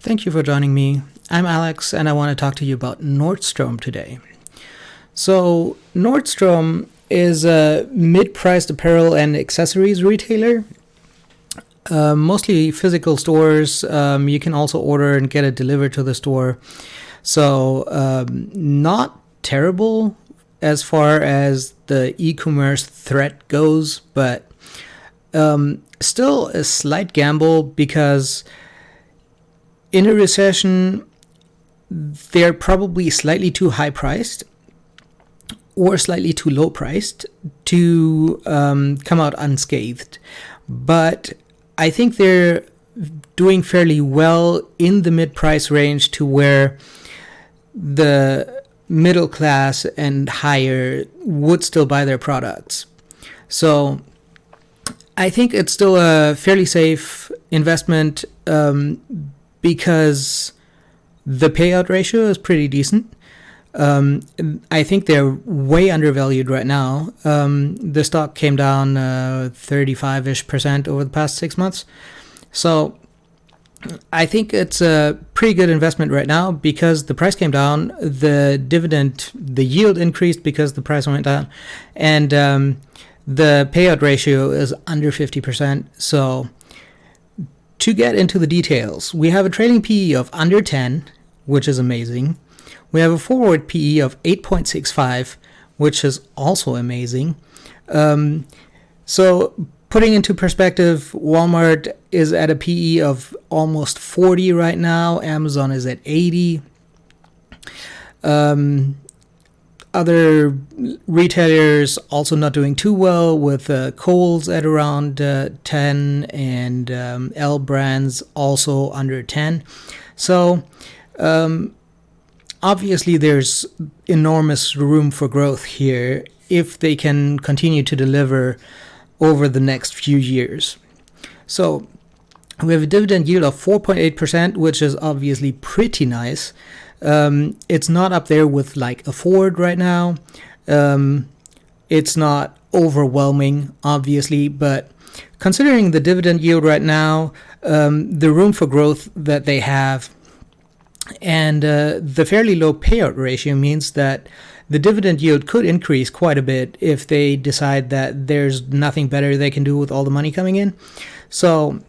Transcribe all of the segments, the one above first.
Thank you for joining me. I'm Alex, and I want to talk to you about Nordstrom today. So, Nordstrom is a mid-priced apparel and accessories retailer. Mostly physical stores. You can also order and get it delivered to the store. So, not terrible as far as the e-commerce threat goes, but still a slight gamble because in a recession, they're probably slightly too high priced or slightly too low priced to come out unscathed. But I think they're doing fairly well in the mid-price range to where the middle class and higher would still buy their products. So I think it's still a fairly safe investment because the payout ratio is pretty decent. I think they're way undervalued right now. The stock came down 35-ish% over the past 6 months. So I think it's a pretty good investment right now because the price came down, the yield increased because the price went down, and the payout ratio is under 50%. So to get into the details, we have a trailing PE of under 10, which is amazing. We have a forward PE of 8.65, which is also amazing. So putting into perspective, Walmart is at a PE of almost 40 right now. Amazon is at 80. Other retailers also not doing too well, with Kohl's at around 10 and L Brands also under 10. So obviously there's enormous room for growth here if they can continue to deliver over the next few years. So we have a dividend yield of 4.8%, which is obviously pretty nice. It's not up there with like a Ford right now. It's not overwhelming, obviously, but considering the dividend yield right now, the room for growth that they have, and the fairly low payout ratio means that the dividend yield could increase quite a bit if they decide that there's nothing better they can do with all the money coming in. So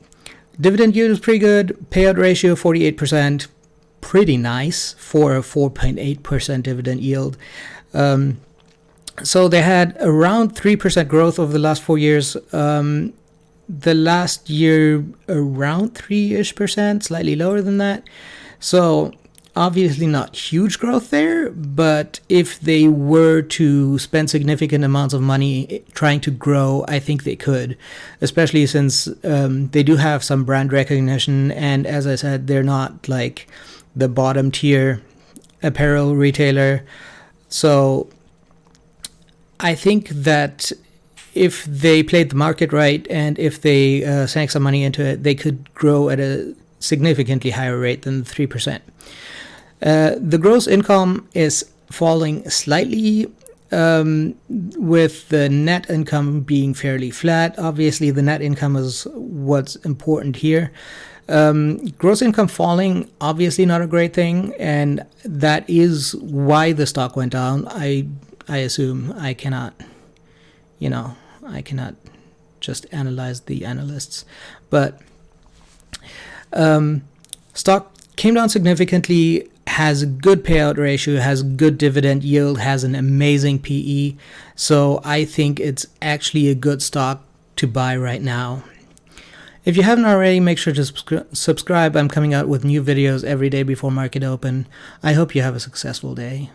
dividend yield is pretty good. Payout ratio 48%. Pretty nice for a 4.8% dividend yield. So they had around 3% growth over the last 4 years. The last year around 3-ish%, slightly lower than that. So obviously not huge growth there, but if they were to spend significant amounts of money trying to grow, I think they could, especially since they do have some brand recognition, and as I said, they're not like the bottom tier apparel retailer. So I think that if they played the market right and if they sank some money into it, they could grow at a significantly higher rate than 3%. The gross income is falling slightly, with the net income being fairly flat. Obviously, the net income is what's important here. Gross income falling, obviously not a great thing, and that is why the stock went down. I assume I cannot just analyze the analysts, but stock came down significantly, has a good payout ratio, has good dividend yield, has an amazing PE. So I think it's actually a good stock to buy right now. If you haven't already, make sure to subscribe. I'm coming out with new videos every day before market open. I hope you have a successful day.